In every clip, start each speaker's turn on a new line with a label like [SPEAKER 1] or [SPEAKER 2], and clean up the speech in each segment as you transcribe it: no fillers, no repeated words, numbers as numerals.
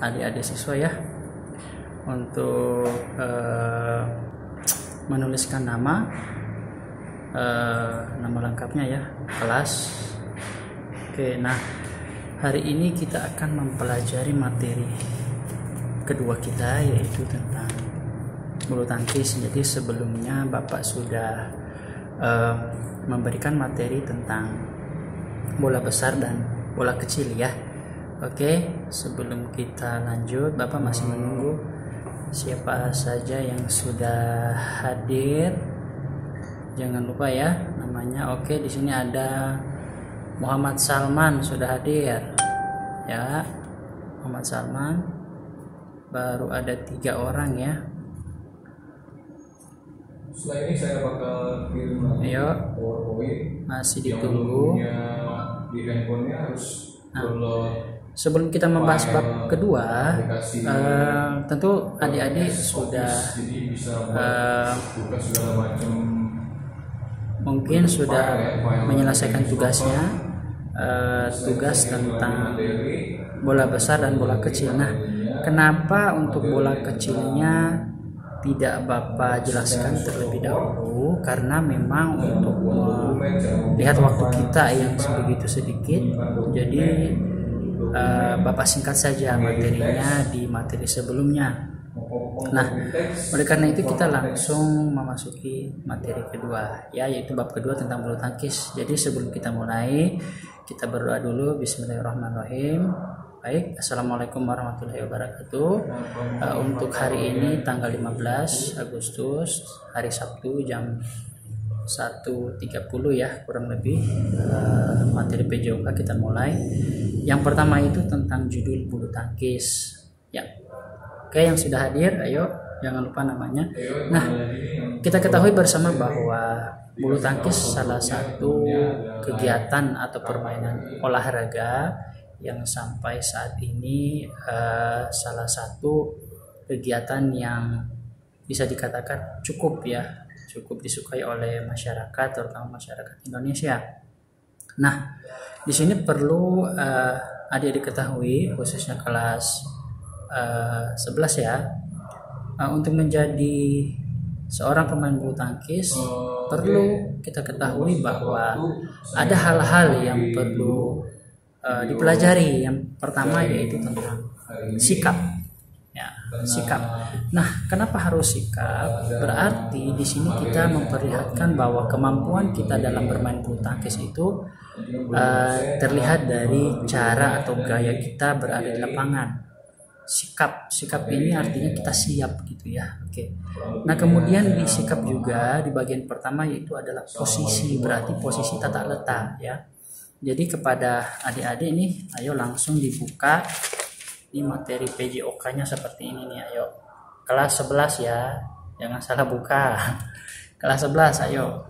[SPEAKER 1] adik-adik siswa ya untuk menuliskan nama lengkapnya ya, kelas. Oke, nah hari ini kita akan mempelajari materi kedua kita, yaitu tentang bulu tangkis. Jadi sebelumnya Bapak sudah memberikan materi tentang bola besar dan bola kecil ya. Oke, sebelum kita lanjut, Bapak masih menunggu siapa saja yang sudah hadir. Jangan lupa ya namanya. Oke, di sini ada Muhammad Salman sudah hadir ya. Muhammad Salman, baru ada 3 orang ya.
[SPEAKER 2] Setelah ini saya bakal kirim lagi PowerPoint.
[SPEAKER 1] Masih ditunggu.
[SPEAKER 2] Di handphonenya harus
[SPEAKER 1] sebelum kita membahas bab kedua, tentu adik-adik sudah mungkin sudah menyelesaikan tugasnya, tugas tentang bola besar dan bola kecil. Nah, kenapa untuk bola kecilnya tidak Bapak jelaskan terlebih dahulu? Karena memang untuk melihat waktu kita yang begitu sedikit, jadi Bapak singkat saja materinya di materi sebelumnya. Nah, oleh karena itu kita langsung memasuki materi kedua ya, yaitu bab kedua tentang bulu tangkis. Jadi sebelum kita mulai, kita berdoa dulu. Bismillahirrahmanirrahim. Baik, Assalamualaikum warahmatullahi wabarakatuh. Untuk hari ini tanggal 15 Agustus, hari Sabtu, jam 1.30 ya kurang lebih, materi PJOK kita mulai. Yang pertama itu tentang judul bulu tangkis ya. Oke, yang sudah hadir, ayo jangan lupa namanya. Nah, kita ketahui bersama bahwa bulu tangkis salah satu kegiatan atau permainan olahraga yang sampai saat ini salah satu kegiatan yang bisa dikatakan cukup disukai oleh masyarakat, terutama masyarakat Indonesia. Nah, di sini perlu adik-adik ketahui, khususnya kelas 11 ya, untuk menjadi seorang pemain bulu tangkis perlu kita ketahui bahwa ada hal-hal yang perlu dipelajari. Yang pertama yaitu tentang sikap ya, sikap. Nah, kenapa harus sikap? Berarti di sini kita memperlihatkan bahwa kemampuan kita dalam bermain bulu tangkis itu terlihat dari cara atau gaya kita berada di lapangan. Sikap ini artinya kita siap gitu ya. Oke. Nah, kemudian di sikap juga di bagian pertama yaitu adalah posisi, berarti posisi tata letak ya. Jadi kepada adik-adik nih, ayo langsung dibuka ini materi PJOK-nya seperti ini nih, ayo. Kelas 11 ya, jangan salah buka. Kelas 11, ayo.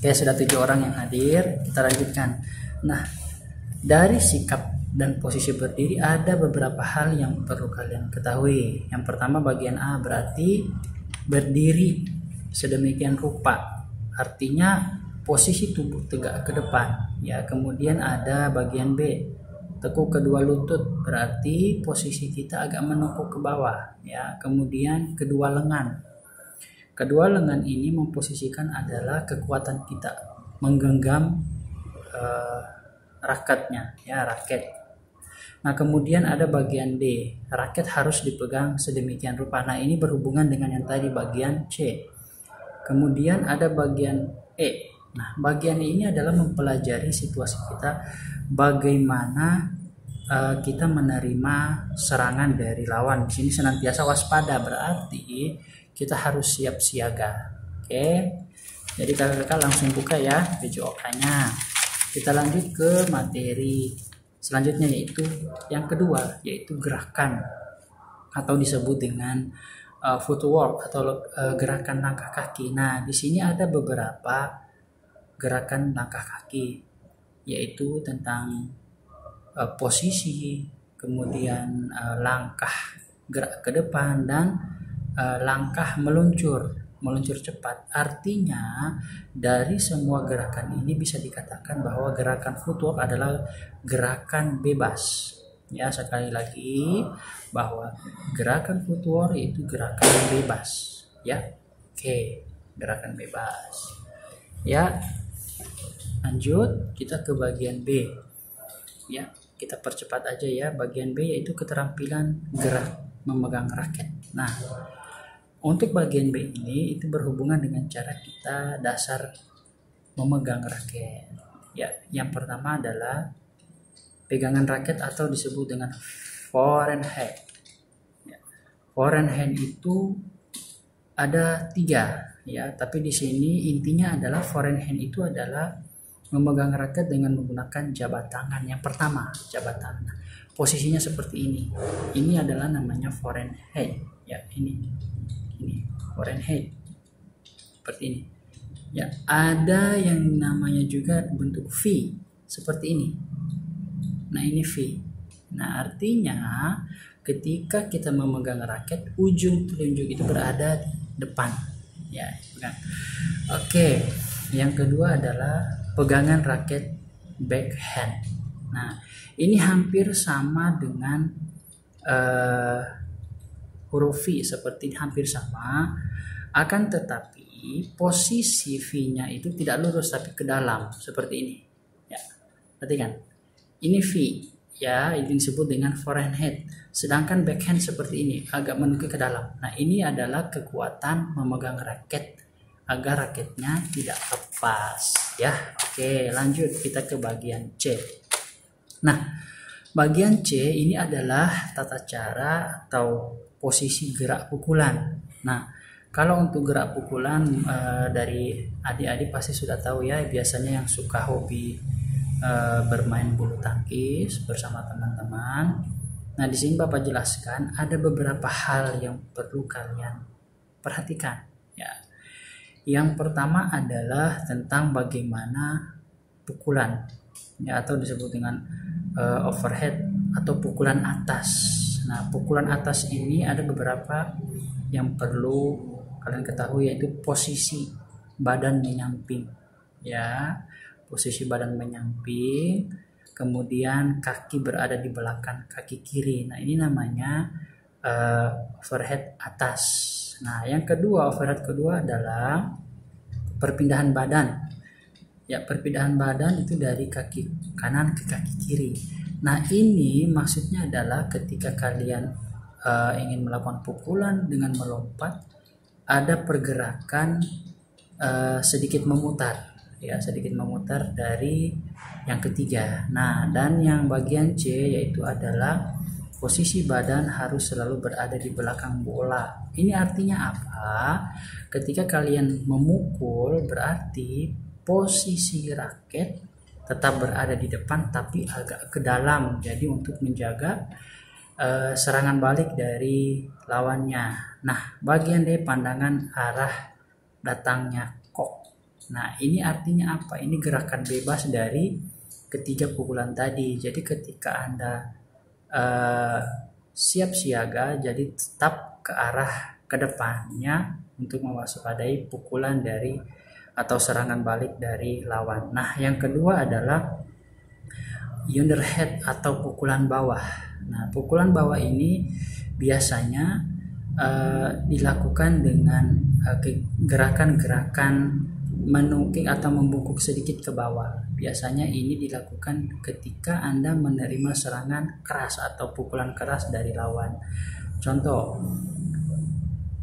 [SPEAKER 1] Oke, sudah 7 orang yang hadir, kita lanjutkan. Nah, dari sikap dan posisi berdiri ada beberapa hal yang perlu kalian ketahui. Yang pertama bagian A berarti berdiri sedemikian rupa, artinya posisi tubuh tegak ke depan ya. Kemudian ada bagian B, tekuk kedua lutut, berarti posisi kita agak menekuk ke bawah ya. Kemudian kedua lengan ini memposisikan adalah kekuatan kita menggenggam raketnya ya, raket. Nah, kemudian ada bagian D, raket harus dipegang sedemikian rupa. Nah, ini berhubungan dengan yang tadi bagian C. Kemudian ada bagian E. Nah, bagian ini adalah mempelajari situasi kita, bagaimana kita menerima serangan dari lawan. Di sini senantiasa waspada, berarti kita harus siap siaga. Oke. Jadi kakak-kakak langsung buka ya PJOK-nya. Kita lanjut ke materi selanjutnya, yaitu yang kedua, yaitu gerakan atau disebut dengan footwork atau gerakan langkah kaki. Nah, di sini ada beberapa gerakan langkah kaki, yaitu tentang posisi, kemudian langkah gerak ke depan, dan langkah meluncur cepat. Artinya dari semua gerakan ini bisa dikatakan bahwa gerakan footwork adalah gerakan bebas Ya, sekali lagi bahwa gerakan footwork itu gerakan bebas. Ya, oke, gerakan bebas. Ya, lanjut kita ke bagian B. Ya, kita percepat aja ya. Bagian B yaitu keterampilan gerak memegang raket. Nah, untuk bagian B ini itu berhubungan dengan cara kita dasar memegang raket. Ya, yang pertama adalah pegangan raket atau disebut dengan forehand. Ya, forehand itu ada 3 ya, tapi di sini intinya adalah forehand itu adalah memegang raket dengan menggunakan jabat tangan. Yang pertama, jabat tangan. Posisinya seperti ini. Ini adalah namanya forehand. Ya, ini forehand seperti ini. Ya, ada yang namanya juga bentuk V seperti ini. Nah, ini V. Nah, artinya ketika kita memegang raket, ujung telunjuk itu berada di depan. Ya, pegang. Oke, yang kedua adalah pegangan raket backhand. Nah, ini hampir sama dengan huruf V, seperti hampir sama, akan tetapi posisi V-nya itu tidak lurus tapi ke dalam seperti ini. Ya, perhatikan. Ini V, ya, ini disebut dengan forehand. Sedangkan backhand seperti ini, agak menukik ke dalam. Nah, ini adalah kekuatan memegang raket agar raketnya tidak lepas. Ya, oke, lanjut kita ke bagian C. Nah, bagian C ini adalah tata cara atau posisi gerak pukulan. Nah, kalau untuk gerak pukulan dari adik-adik pasti sudah tahu ya, biasanya yang suka hobi bermain bulu tangkis bersama teman-teman. Nah, di sini Bapak jelaskan ada beberapa hal yang perlu kalian perhatikan. Ya, yang pertama adalah tentang bagaimana pukulan, ya, atau disebut dengan overhead atau pukulan atas. Nah, pukulan atas ini ada beberapa yang perlu kalian ketahui, yaitu posisi badan menyamping. Ya, posisi badan menyamping, kemudian kaki berada di belakang kaki kiri. Nah, ini namanya overhead atas. Nah, yang kedua, overhead kedua adalah perpindahan badan. Ya, perpindahan badan itu dari kaki kanan ke kaki kiri. Nah, ini maksudnya adalah ketika kalian ingin melakukan pukulan dengan melompat, ada pergerakan sedikit memutar, ya, sedikit memutar dari yang ketiga. Nah, dan yang bagian C yaitu adalah posisi badan harus selalu berada di belakang bola. Ini artinya apa? Ketika kalian memukul berarti posisi raket tetap berada di depan tapi agak ke dalam, jadi untuk menjaga serangan balik dari lawannya. Nah, bagian D pandangan arah datangnya kok. Nah, ini artinya apa? Ini gerakan bebas dari ketiga pukulan tadi. Jadi ketika Anda siap siaga, jadi tetap ke arah ke depannya untuk mewaspadai pukulan dari atau serangan balik dari lawan. Nah, yang kedua adalah underhand atau pukulan bawah. Nah, pukulan bawah ini biasanya dilakukan dengan gerakan-gerakan menungking atau membungkuk sedikit ke bawah. Biasanya ini dilakukan ketika Anda menerima serangan keras atau pukulan keras dari lawan. Contoh,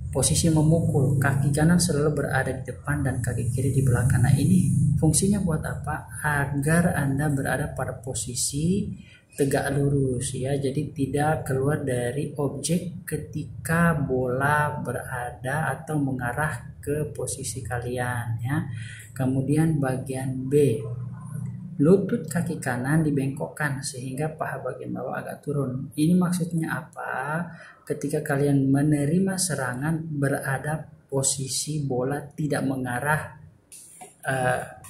[SPEAKER 1] posisi memukul, kaki kanan selalu berada di depan dan kaki kiri di belakang. Nah, ini fungsinya buat apa? Agar Anda berada pada posisi tegak lurus, ya, jadi tidak keluar dari objek ketika bola berada atau mengarah ke posisi kalian, ya. Kemudian bagian B, lutut kaki kanan dibengkokkan sehingga paha bagian bawah agak turun. Ini maksudnya apa? Ketika kalian menerima serangan berada posisi bola tidak mengarah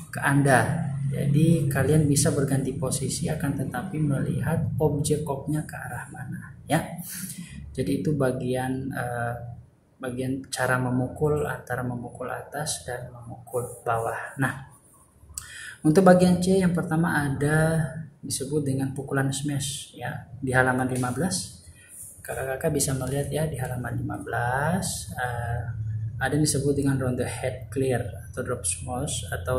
[SPEAKER 1] ke Anda. Jadi kalian bisa berganti posisi akan tetapi melihat objeknya ke arah mana, ya. Jadi itu bagian cara memukul antara memukul atas dan memukul bawah. Nah, untuk bagian C yang pertama ada disebut dengan pukulan smash ya. Di halaman 15 kakak-kakak bisa melihat ya, di halaman 15 ada yang disebut dengan round the head clear atau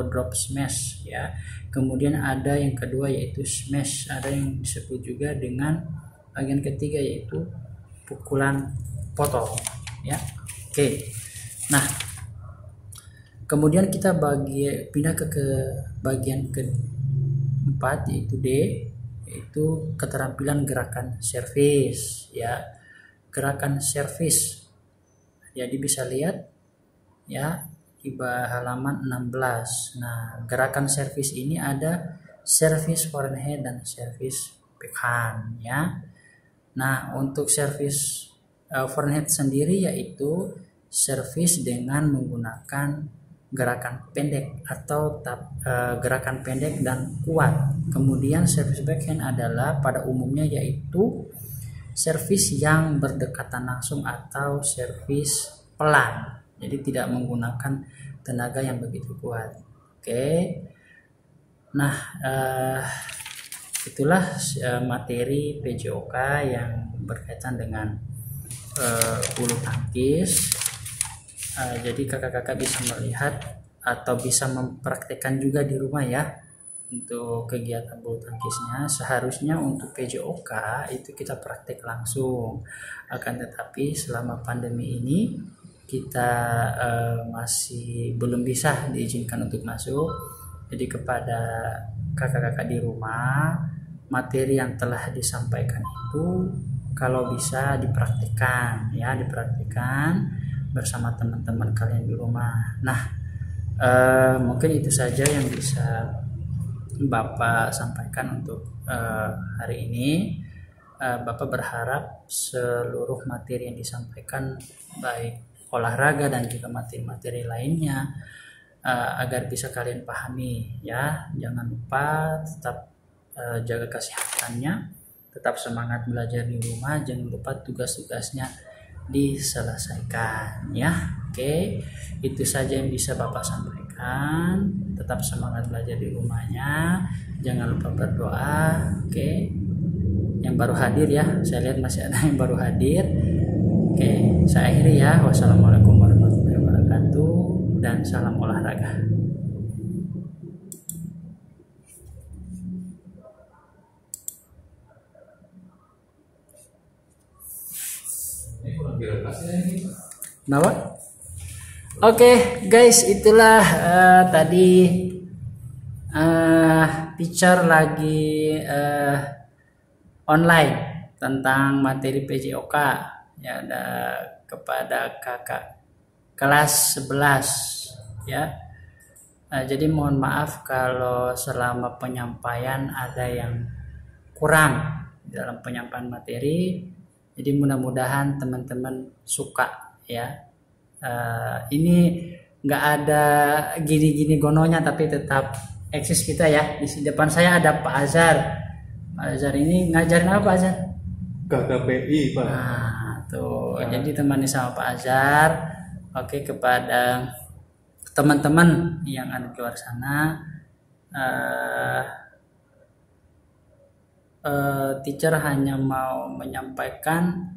[SPEAKER 1] drop smash ya. Kemudian ada yang kedua yaitu smash, ada yang disebut juga dengan bagian ketiga yaitu pukulan potong ya. Oke. Nah, kemudian kita pindah ke bagian keempat yaitu D, yaitu keterampilan gerakan servis ya. Gerakan servis. Jadi bisa lihat ya di halaman 16. Nah, gerakan servis ini ada servis forehand dan servis backhand ya. Nah, untuk servis forehand sendiri yaitu servis dengan menggunakan gerakan pendek atau gerakan pendek dan kuat. Kemudian servis backhand adalah pada umumnya yaitu servis yang berdekatan langsung atau servis pelan, jadi tidak menggunakan tenaga yang begitu kuat. Oke. Nah, itulah materi PJOK yang berkaitan dengan bulu tangkis. Jadi kakak-kakak bisa melihat atau bisa mempraktekkan juga di rumah ya. Untuk kegiatan bulu tangkisnya, seharusnya untuk PJOK itu kita praktek langsung. Akan tetapi selama pandemi ini kita masih belum bisa diizinkan untuk masuk. Jadi kepada kakak-kakak di rumah, materi yang telah disampaikan itu kalau bisa dipraktikkan ya, dipraktikkan bersama teman-teman kalian di rumah. Nah, mungkin itu saja yang bisa Bapak sampaikan untuk hari ini. Bapak berharap seluruh materi yang disampaikan baik olahraga dan juga materi-materi lainnya agar bisa kalian pahami ya. Jangan lupa tetap jaga kesehatannya, tetap semangat belajar di rumah, jangan lupa tugas-tugasnya diselesaikan ya. Oke, itu saja yang bisa Bapak sampaikan. Tetap semangat belajar di rumahnya, jangan lupa berdoa. Oke, yang baru hadir ya, saya lihat masih ada yang baru hadir. Oke, saya akhiri ya. Wassalamualaikum warahmatullahi wabarakatuh dan salam olahraga. Kenapa? Oke, guys, itulah tadi teacher lagi online tentang materi PJOK ya, ada kepada kakak kelas 11 ya. Jadi mohon maaf kalau selama penyampaian ada yang kurang dalam penyampaian materi. Jadi mudah-mudahan teman-teman suka ya. Ini nggak ada gini-gini gononya, tapi tetap eksis kita ya. Di depan saya ada Pak Azhar. Pak Azhar ini ngajarin apa Pak Azhar?
[SPEAKER 2] KKPI Pak.
[SPEAKER 1] Nah tuh, ya. Jadi temani sama Pak Azhar. Oke, kepada teman-teman yang ada di luar sana, teacher hanya mau menyampaikan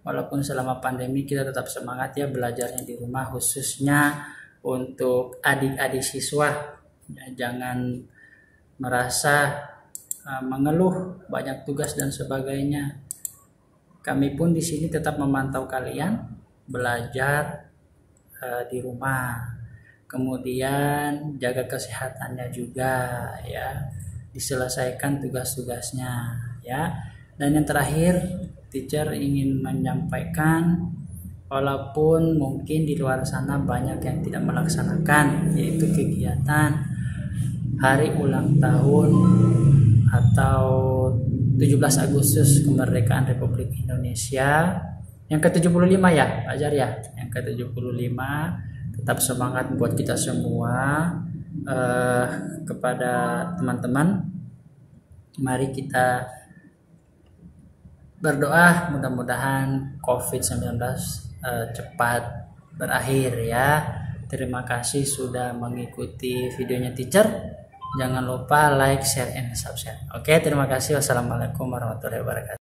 [SPEAKER 1] walaupun selama pandemi kita tetap semangat ya belajarnya di rumah, khususnya untuk adik-adik siswa ya, jangan merasa mengeluh banyak tugas dan sebagainya. Kami pun di sini tetap memantau kalian belajar di rumah, kemudian jaga kesehatannya juga ya, diselesaikan tugas-tugasnya ya. Dan yang terakhir, teacher ingin menyampaikan walaupun mungkin di luar sana banyak yang tidak melaksanakan yaitu kegiatan hari ulang tahun atau 17 Agustus kemerdekaan Republik Indonesia yang ke-75 ya Pak Azhar ya, yang ke-75. Tetap semangat buat kita semua. Kepada teman-teman, mari kita berdoa mudah-mudahan COVID-19 cepat berakhir ya. Terima kasih sudah mengikuti videonya teacher. Jangan lupa like, share, and subscribe. Oke, terima kasih. Wassalamualaikum warahmatullahi wabarakatuh.